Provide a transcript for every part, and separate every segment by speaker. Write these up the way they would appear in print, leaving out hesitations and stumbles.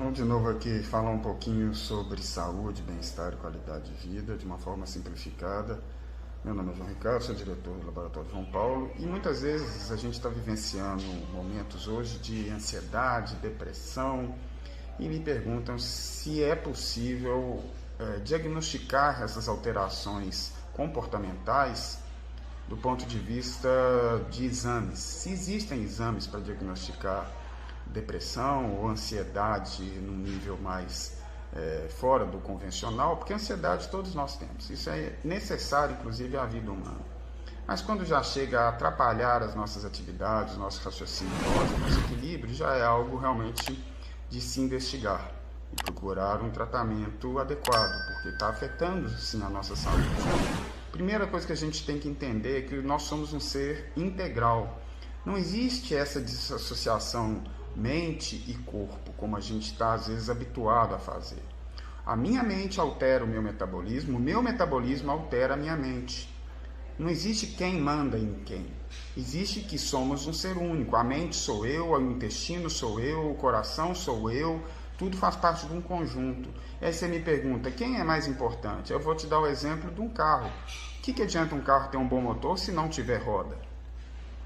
Speaker 1: Vamos de novo aqui falar um pouquinho sobre saúde, bem-estar e qualidade de vida de uma forma simplificada. Meu nome é João Ricardo, sou diretor do Laboratório João Paulo e muitas vezes a gente está vivenciando momentos hoje de ansiedade, depressão e me perguntam se é possível diagnosticar essas alterações comportamentais do ponto de vista de exames. Se existem exames para diagnosticar depressão ou ansiedade num nível mais fora do convencional, porque ansiedade todos nós temos, isso é necessário inclusive à vida humana. Mas quando já chega a atrapalhar as nossas atividades, nosso raciocínio, nosso equilíbrio, já é algo realmente de se investigar e procurar um tratamento adequado, porque está afetando sim a nossa saúde. Primeira coisa que a gente tem que entender é que nós somos um ser integral. Não existe essa desassociação mente e corpo, como a gente está às vezes habituado a fazer. A minha mente altera o meu metabolismo altera a minha mente. Não existe quem manda em quem. Existe que somos um ser único. A mente sou eu, o intestino sou eu, o coração sou eu, tudo faz parte de um conjunto. E aí você me pergunta, quem é mais importante? Eu vou te dar o exemplo de um carro. O que adianta um carro ter um bom motor se não tiver roda?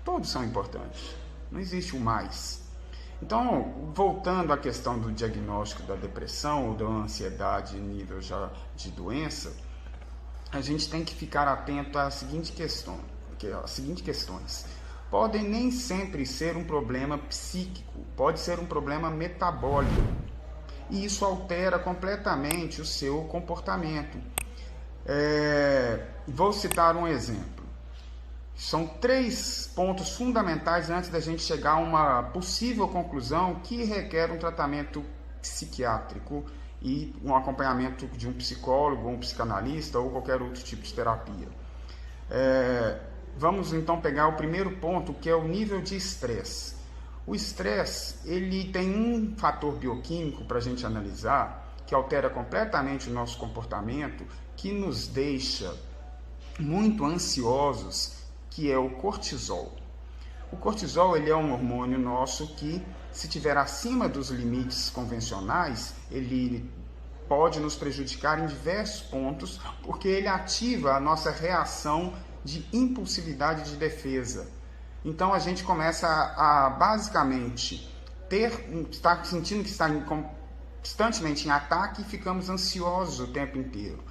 Speaker 1: Todos são importantes. Não existe o mais. Então, voltando à questão do diagnóstico da depressão ou da ansiedade em nível já de doença, a gente tem que ficar atento às seguintes questões. Podem nem sempre ser um problema psíquico, pode ser um problema metabólico. E isso altera completamente o seu comportamento. Vou citar um exemplo. São 3 pontos fundamentais antes da gente chegar a uma possível conclusão que requer um tratamento psiquiátrico e um acompanhamento de um psicólogo, um psicanalista ou qualquer outro tipo de terapia. Vamos então pegar o primeiro ponto, que é o nível de estresse. O estresse, ele tem um fator bioquímico para a gente analisar, que altera completamente o nosso comportamento, que nos deixa muito ansiosos, que é o cortisol. O cortisol ele é um hormônio nosso que, se estiver acima dos limites convencionais, ele pode nos prejudicar em diversos pontos, porque ele ativa a nossa reação de impulsividade de defesa. Então a gente começa a basicamente estar sentindo que está constantemente em ataque e ficamos ansiosos o tempo inteiro.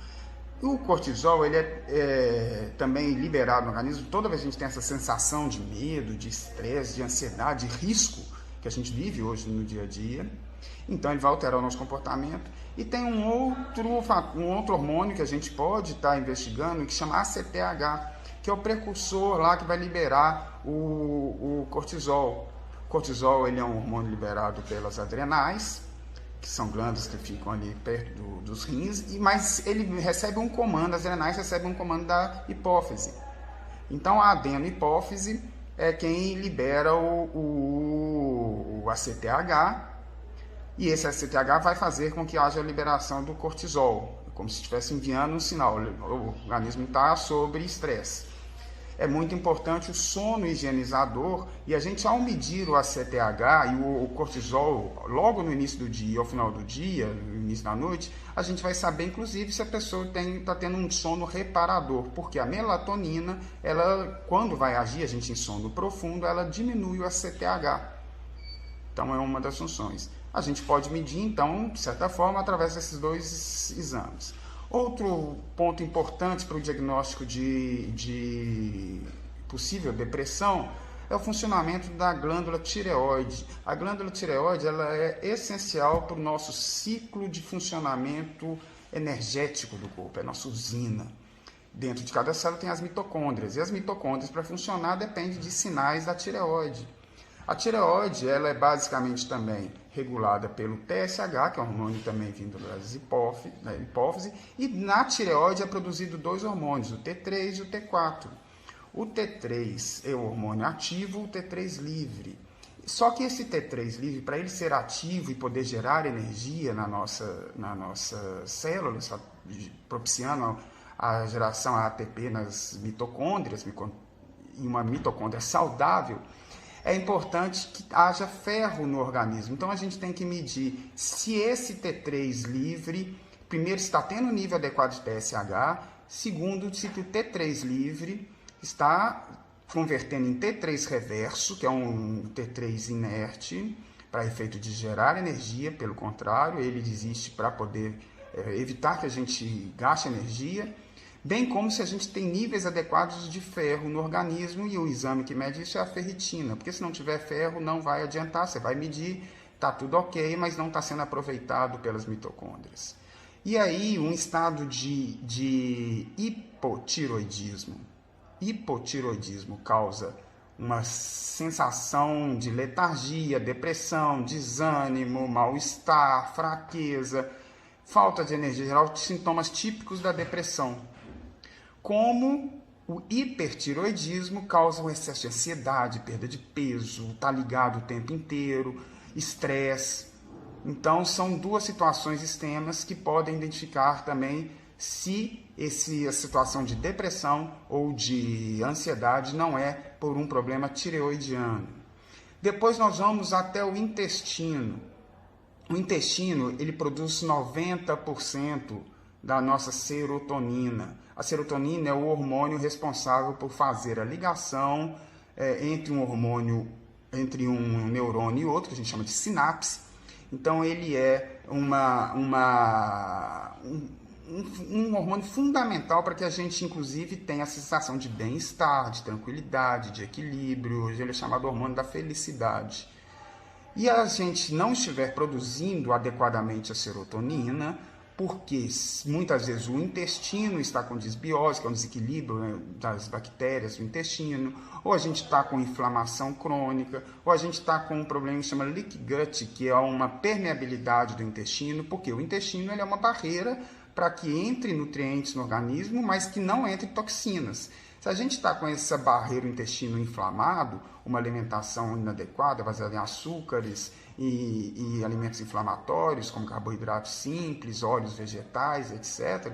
Speaker 1: O cortisol ele é também liberado no organismo toda vez que a gente tem essa sensação de medo, de estresse, de ansiedade, de risco que a gente vive hoje no dia a dia. Então ele vai alterar o nosso comportamento. E tem um outro hormônio que a gente pode estar investigando, que chama ACTH, que é o precursor lá que vai liberar o cortisol. O cortisol ele é um hormônio liberado pelas adrenais, que são glândulas que ficam ali perto dos rins, mas ele recebe um comando, as adrenais recebem um comando da hipófise. Então a adenohipófise é quem libera o ACTH, e esse ACTH vai fazer com que haja a liberação do cortisol, como se estivesse enviando um sinal, o organismo está sob estresse. É muito importante o sono higienizador, e a gente, ao medir o ACTH e o cortisol logo no início do dia, ao final do dia, no início da noite, a gente vai saber inclusive se a pessoa está tendo um sono reparador, porque a melatonina, ela, quando vai agir a gente em sono profundo, ela diminui o ACTH. Então é uma das funções. A gente pode medir então, de certa forma, através desses 2 exames. Outro ponto importante para o diagnóstico de possível depressão é o funcionamento da glândula tireoide. A glândula tireoide ela é essencial para o nosso ciclo de funcionamento energético do corpo, é a nossa usina. Dentro de cada célula tem as mitocôndrias, e as mitocôndrias, para funcionar, dependem de sinais da tireoide. A tireoide ela é basicamente também regulada pelo TSH, que é um hormônio também vindo da hipófise, e na tireoide é produzido 2 hormônios, o T3 e o T4. O T3 é o hormônio ativo, o T3 livre. Só que esse T3 livre, para ele ser ativo e poder gerar energia na nossa célula, propiciando a geração ATP nas mitocôndrias, e uma mitocôndria saudável, é importante que haja ferro no organismo. Então a gente tem que medir se esse T3 livre, primeiro, está tendo nível adequado de TSH, segundo, se o T3 livre está convertendo em T3 reverso, que é um T3 inerte, para efeito de gerar energia. Pelo contrário, ele existe para poder evitar que a gente gaste energia, bem como se a gente tem níveis adequados de ferro no organismo, e o exame que mede isso é a ferritina, porque se não tiver ferro não vai adiantar, você vai medir, está tudo ok, mas não está sendo aproveitado pelas mitocôndrias. E aí um estado de hipotiroidismo. Hipotiroidismo causa uma sensação de letargia, depressão, desânimo, mal-estar, fraqueza, falta de energia geral, sintomas típicos da depressão. Como o hipertiroidismo causa um excesso de ansiedade, perda de peso, está ligado o tempo inteiro, estresse. Então, são duas situações extremas que podem identificar também se a situação de depressão ou de ansiedade não é por um problema tireoidiano. Depois nós vamos até o intestino. O intestino, ele produz 90% da nossa serotonina. A serotonina é o hormônio responsável por fazer a ligação entre um neurônio e outro, que a gente chama de sinapse. Então ele é um hormônio fundamental para que a gente, inclusive, tenha a sensação de bem-estar, de tranquilidade, de equilíbrio. Hoje ele é chamado hormônio da felicidade. E a gente não estiver produzindo adequadamente a serotonina, porque muitas vezes o intestino está com desbiose, que é um desequilíbrio, né, das bactérias do intestino, ou a gente está com inflamação crônica, ou a gente está com um problema que chama leaky gut, que é uma permeabilidade do intestino, porque o intestino ele é uma barreira para que entre nutrientes no organismo, mas que não entre toxinas. Se a gente está com essa barreira, o intestino inflamado, uma alimentação inadequada, baseada em açúcares e alimentos inflamatórios, como carboidratos simples, óleos vegetais, etc.,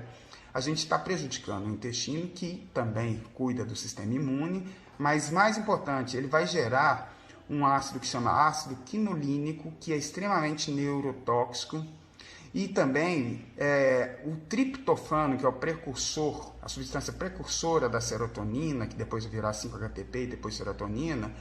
Speaker 1: a gente está prejudicando o intestino, que também cuida do sistema imune, mas mais importante, ele vai gerar um ácido que chama ácido quinolínico, que é extremamente neurotóxico. E também o triptofano, que é o precursor, a substância precursora da serotonina, que depois virá 5-HTP e depois serotonina,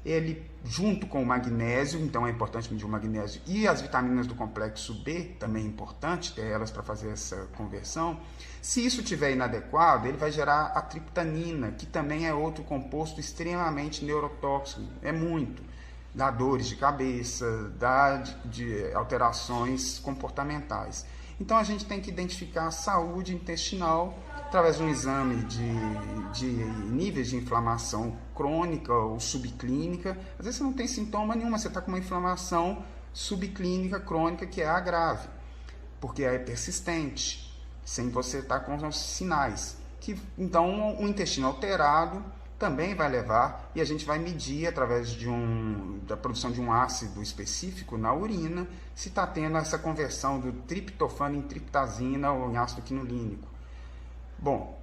Speaker 1: ele, junto com o magnésio, então é importante medir o magnésio, e as vitaminas do complexo B, também é importante ter elas para fazer essa conversão. Se isso estiver inadequado, ele vai gerar a triptanina, que também é outro composto extremamente neurotóxico, é muito. Dá dores de cabeça, dá de alterações comportamentais. Então a gente tem que identificar a saúde intestinal através de um exame de níveis de inflamação crônica ou subclínica. Às vezes você não tem sintoma nenhum, mas você está com uma inflamação subclínica crônica que é a grave, porque é persistente, sem você estar com os sinais. Então o intestino alterado também vai levar, e a gente vai medir através da produção de um ácido específico na urina, se está tendo essa conversão do triptofano em triptazina ou em ácido quinolínico. Bom,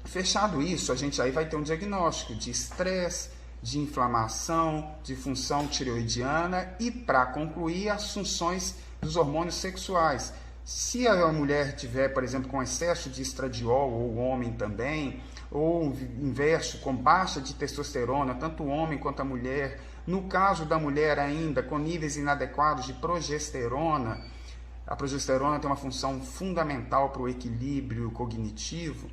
Speaker 1: fechado isso, a gente aí vai ter um diagnóstico de estresse, de inflamação, de função tireoidiana e, para concluir, as funções dos hormônios sexuais. Se a mulher tiver, por exemplo, com excesso de estradiol, ou o homem também, ou inverso, com baixa de testosterona, tanto o homem quanto a mulher, no caso da mulher ainda, com níveis inadequados de progesterona, a progesterona tem uma função fundamental para o equilíbrio cognitivo.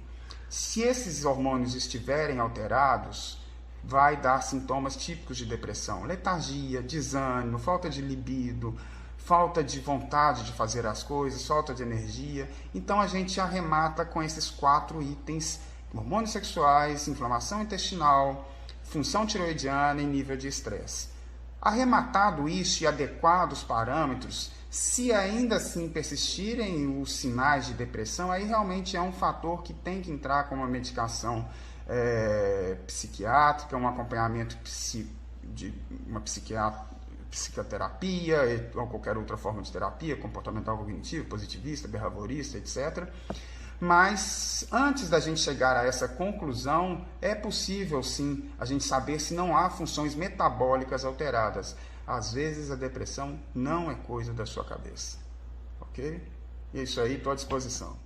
Speaker 1: Se esses hormônios estiverem alterados, vai dar sintomas típicos de depressão, letargia, desânimo, falta de libido, falta de vontade de fazer as coisas, falta de energia. Então a gente arremata com esses 4 itens: hormônios sexuais, inflamação intestinal, função tireoidiana e nível de estresse. Arrematado isso e adequados os parâmetros, se ainda assim persistirem os sinais de depressão, aí realmente é um fator que tem que entrar com uma medicação psiquiátrica, um acompanhamento de uma psicoterapia ou qualquer outra forma de terapia, comportamental cognitivo, positivista, behaviorista, etc., Mas antes da gente chegar a essa conclusão, é possível sim a gente saber se não há funções metabólicas alteradas. Às vezes a depressão não é coisa da sua cabeça, ok? E é isso aí, estou à disposição.